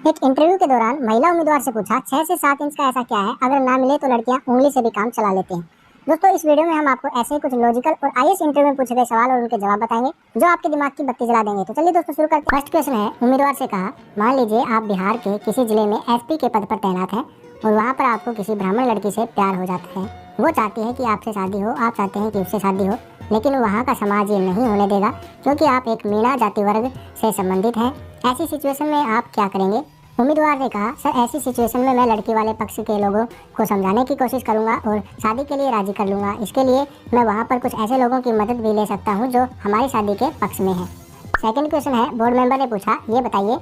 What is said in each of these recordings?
एक इंटरव्यू के दौरान महिला उम्मीदवार से पूछा 6 से 7 इंच का ऐसा क्या है, अगर ना मिले तो लड़कियां उंगली से भी काम चला लेती हैं। दोस्तों, इस वीडियो में हम आपको ऐसे ही कुछ लॉजिकल और आईएएस इंटरव्यू में पूछे गए सवाल और उनके जवाब बताएंगे जो आपके दिमाग की बत्ती जला देंगे। तो चलिए दोस्तों शुरू करते हैं। फर्स्ट क्वेश्चन है, उम्मीदवार से कहा, मान लीजिए आप बिहार के किसी जिले में एसपी के पद पर तैनात हैं और वहाँ पर आपको किसी ब्राह्मण लड़की से प्यार हो जाता है। वो चाहती है कि आपसे शादी हो, आप चाहते हैं कि उससे शादी हो, लेकिन वहाँ का समाज ये नहीं होने देगा क्योंकि आप एक मीणा जाति वर्ग से संबंधित हैं। ऐसी सिचुएशन में आप क्या करेंगे? उम्मीदवार ने कहा, सर ऐसी सिचुएशन में मैं लड़की वाले पक्ष के लोगों को समझाने की कोशिश करूंगा और शादी के लिए राजी कर लूंगा। इसके लिए मैं वहां पर कुछ ऐसे लोगों की मदद भी ले सकता हूं जो हमारी शादी के पक्ष में है। सेकंड क्वेश्चन है, बोर्ड मेंबर ने पूछा, ये बताइए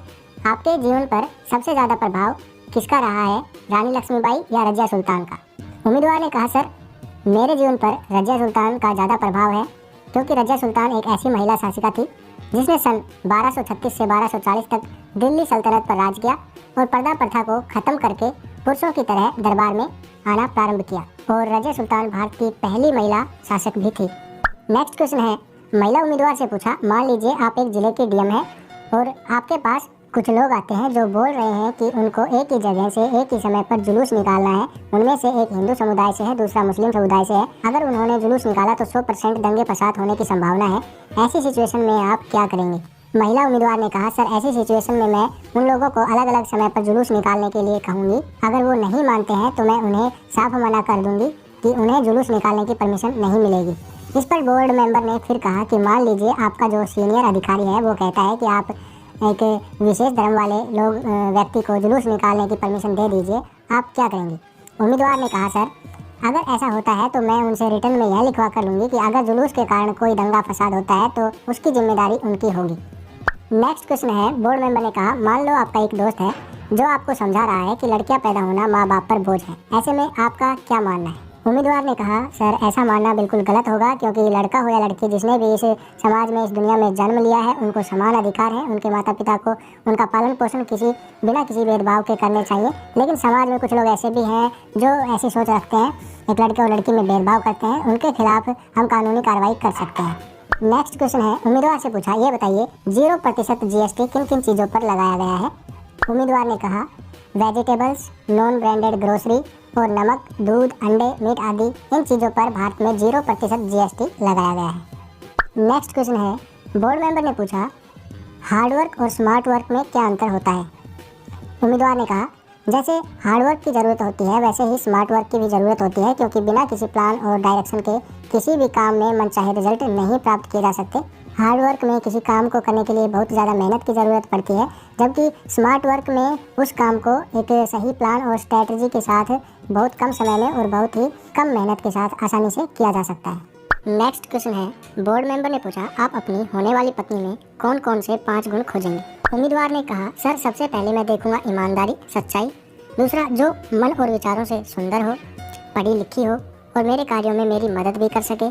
आपके जीवन पर सबसे ज़्यादा प्रभाव किसका रहा है, रानी लक्ष्मीबाई या रजिया सुल्तान का? उम्मीदवार ने कहा, सर मेरे जीवन पर रजिया सुल्तान का ज़्यादा प्रभाव है क्योंकि रजिया सुल्तान एक ऐसी महिला शासिका थी जिसने सन 1236 से 1240 तक दिल्ली सल्तनत पर राज किया और पर्दा प्रथा को खत्म करके पुरुषों की तरह दरबार में आना प्रारंभ किया और रजिया सुल्तान भारत की पहली महिला शासक भी थी। नेक्स्ट क्वेश्चन है, महिला उम्मीदवार से पूछा, मान लीजिए आप एक जिले के डीएम हैं और आपके पास कुछ लोग आते हैं जो बोल रहे हैं कि उनको एक ही जगह से एक ही समय पर जुलूस निकालना है। उनमें से एक हिंदू समुदाय से है, दूसरा मुस्लिम समुदाय से है। अगर उन्होंने जुलूस निकाला तो 100% दंगे फसाद होने की संभावना है। ऐसी सिचुएशन में आप क्या करेंगे? महिला उम्मीदवार ने कहा, सर ऐसी सिचुएशन में मैं उन लोगों को अलग अलग समय पर जुलूस निकालने के लिए कहूँगी। अगर वो नहीं मानते हैं तो मैं उन्हें साफ मना कर दूंगी कि उन्हें जुलूस निकालने की परमिशन नहीं मिलेगी। इस पर बोर्ड मेंबर ने फिर कहा कि मान लीजिए आपका जो सीनियर अधिकारी है वो कहता है कि आप एक विशेष धर्म वाले लोग व्यक्ति को जुलूस निकालने की परमिशन दे दीजिए, आप क्या करेंगे? उम्मीदवार ने कहा, सर अगर ऐसा होता है तो मैं उनसे रिटर्न में यह लिखवा कर लूँगी कि अगर जुलूस के कारण कोई दंगा फसाद होता है तो उसकी जिम्मेदारी उनकी होगी। नेक्स्ट क्वेश्चन है, बोर्ड मेंबर ने कहा, मान लो आपका एक दोस्त है जो आपको समझा रहा है कि लड़कियां पैदा होना माँ बाप पर बोझ है। ऐसे में आपका क्या मानना है? उम्मीदवार ने कहा, सर ऐसा मानना बिल्कुल गलत होगा क्योंकि लड़का हो या लड़की जिसने भी इस समाज में, इस दुनिया में जन्म लिया है, उनको समान अधिकार है। उनके माता पिता को उनका पालन पोषण बिना किसी भेदभाव के करने चाहिए। लेकिन समाज में कुछ लोग ऐसे भी हैं जो ऐसी सोच रखते हैं, एक लड़के और लड़की में भेदभाव करते हैं, उनके खिलाफ हम कानूनी कार्रवाई कर सकते हैं। नेक्स्ट क्वेश्चन है, उम्मीदवार से पूछा, ये बताइए 0% GST किन किन चीज़ों पर लगाया गया है? उम्मीदवार ने कहा, वेजिटेबल्स, नॉन ब्रांडेड ग्रोसरी और नमक, दूध, अंडे, मीट आदि इन चीज़ों पर भारत में 0% GST लगाया गया है। नेक्स्ट क्वेश्चन है, बोर्ड मेंबर ने पूछा, हार्डवर्क और स्मार्ट वर्क में क्या अंतर होता है? उम्मीदवार ने कहा, जैसे हार्डवर्क की ज़रूरत होती है वैसे ही स्मार्ट वर्क की भी ज़रूरत होती है क्योंकि बिना किसी प्लान और डायरेक्शन के किसी भी काम में मनचाहे रिजल्ट नहीं प्राप्त किए जा सकते। हार्डवर्क में किसी काम को करने के लिए बहुत ज़्यादा मेहनत की ज़रूरत पड़ती है, जबकि स्मार्ट वर्क में उस काम को एक सही प्लान और स्ट्रेटजी के साथ बहुत कम समय में और बहुत ही कम मेहनत के साथ आसानी से किया जा सकता है। नेक्स्ट क्वेश्चन है, बोर्ड मेंबर ने पूछा, आप अपनी होने वाली पत्नी में कौन कौन से 5 गुण खोजेंगे? उम्मीदवार ने कहा, सर सबसे पहले मैं देखूंगा ईमानदारी, सच्चाई। दूसरा, जो मन और विचारों से सुंदर हो, पढ़ी लिखी हो और मेरे कार्यों में मेरी मदद भी कर सके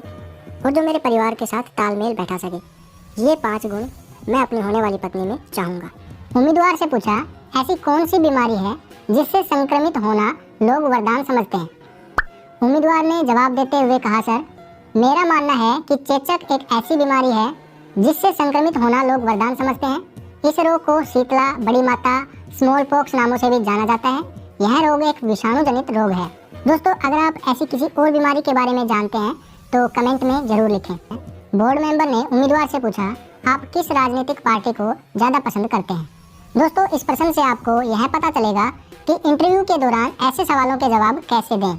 और जो मेरे परिवार के साथ तालमेल बैठा सके। ये 5 गुण मैं अपनी होने वाली पत्नी में चाहूँगा। उम्मीदवार से पूछा, ऐसी कौन सी बीमारी है जिससे संक्रमित होना लोग वरदान समझते हैं? उम्मीदवार ने जवाब देते हुए कहा, सर मेरा मानना है कि चेचक एक ऐसी बीमारी है जिससे संक्रमित होना लोग वरदान समझते हैं। इस रोग को शीतला, बड़ी माता, स्मॉल पॉक्स नामों से भी जाना जाता है। यह रोग एक विषाणु जनित रोग है। दोस्तों, अगर आप ऐसी किसी और बीमारी के बारे में जानते हैं तो कमेंट में जरूर लिखें। बोर्ड मेंबर ने उम्मीदवार से पूछा, आप किस राजनीतिक पार्टी को ज़्यादा पसंद करते हैं? दोस्तों, इस प्रश्न से आपको यह पता चलेगा कि इंटरव्यू के दौरान ऐसे सवालों के जवाब कैसे दें।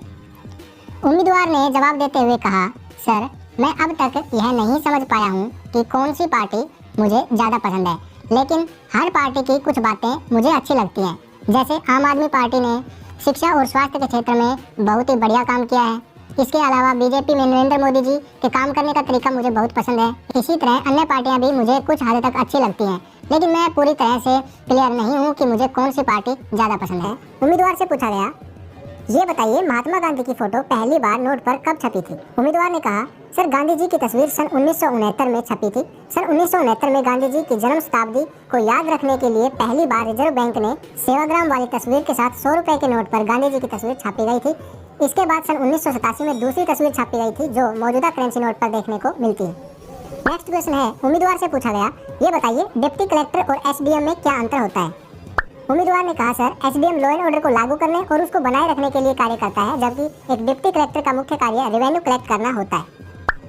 उम्मीदवार ने जवाब देते हुए कहा, सर मैं अब तक यह नहीं समझ पाया हूँ कि कौन सी पार्टी मुझे ज़्यादा पसंद है, लेकिन हर पार्टी की कुछ बातें मुझे अच्छी लगती हैं। जैसे आम आदमी पार्टी ने शिक्षा और स्वास्थ्य के क्षेत्र में बहुत ही बढ़िया काम किया है। इसके अलावा बीजेपी में नरेंद्र मोदी जी के काम करने का तरीका मुझे बहुत पसंद है। इसी तरह अन्य पार्टियां भी मुझे कुछ हद तक अच्छी लगती हैं, लेकिन मैं पूरी तरह से क्लियर नहीं हूं कि मुझे कौन सी पार्टी ज़्यादा पसंद है। उम्मीदवार से पूछा गया, ये बताइए महात्मा गांधी की फोटो पहली बार नोट पर कब छपी थी? उम्मीदवार ने कहा, सर गांधी जी की तस्वीर सन 1969 में छपी थी। सन 1969 में गांधी जी की जन्म शताब्दी को याद रखने के लिए पहली बार रिजर्व बैंक ने सेवाग्राम वाली तस्वीर के साथ 100 रुपए के नोट पर गांधी जी की तस्वीर छापी गई थी। इसके बाद सन 1987 में दूसरी तस्वीर छापी गई थी जो मौजूदा करेंसी नोट पर देखने को मिलती है। नेक्स्ट क्वेश्चन है, उम्मीदवार से पूछा गया, ये बताइए डिप्टी कलेक्टर और एसडीएम में क्या अंतर होता है? उम्मीदवार ने कहा, sir SDM law and order को लागू करने और उसको बनाए रखने के लिए कार्य करता है, जबकि एक डिप्टी कलेक्टर का मुख्य कार्य रेवेन्यू कलेक्ट करना होता है।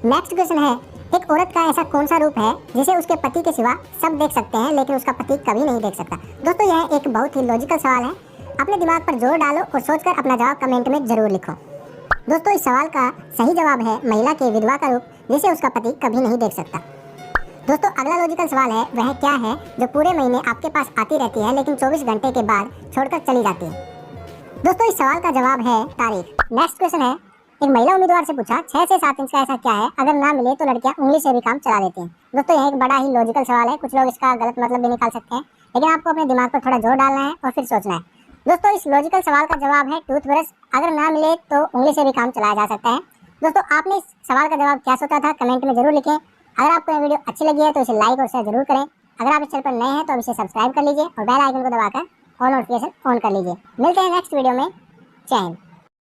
नेक्स्ट क्वेश्चन है, एक औरत का ऐसा कौन सा रूप है जिसे उसके पति के सिवा सब देख सकते हैं लेकिन उसका पति कभी नहीं देख सकता। दोस्तों यह एक बहुत ही लॉजिकल सवाल है, अपने दिमाग पर जोर डालो और सोचकर अपना जवाब कमेंट में जरूर लिखो। दोस्तों इस सवाल का सही जवाब है महिला के विधवा का रूप जिसे उसका पति कभी नहीं देख सकता। दोस्तों अगला लॉजिकल सवाल है, वह क्या है जो पूरे महीने आपके पास आती रहती है लेकिन 24 घंटे के बाद छोड़कर चली जाती है। दोस्तों इस सवाल का जवाब है तारीख। नेक्स्ट क्वेश्चन है, एक महिला उम्मीदवार से पूछा, 6 से 7 इंच का ऐसा क्या है, अगर ना मिले तो लड़कियां उंगली से भी काम चला देती हैं। दोस्तों यह एक बड़ा ही लॉजिकल सवाल है, कुछ लोग इसका गलत मतलब भी निकाल सकते हैं, लेकिन आपको अपने दिमाग पर थोड़ा जोर डालना है और फिर सोचना है। दोस्तों इस लॉजिकल सवाल का जवाब है टूथब्रश, अगर ना मिले तो उंगली से भी काम चलाया जा सकता है। दोस्तों आपने इस सवाल का जवाब क्या सोचा था कमेंट में जरूर लिखें। अगर आपको ये वीडियो अच्छी लगी है तो इसे लाइक और शेयर जरूर करें। अगर आप इस चैनल पर नए हैं तो इसे सब्सक्राइब कर लीजिए और बेल आइकन को दबाकर ऑल नोटिफिकेशन ऑन कर लीजिए। मिलते हैं नेक्स्ट वीडियो में। जय हिंद।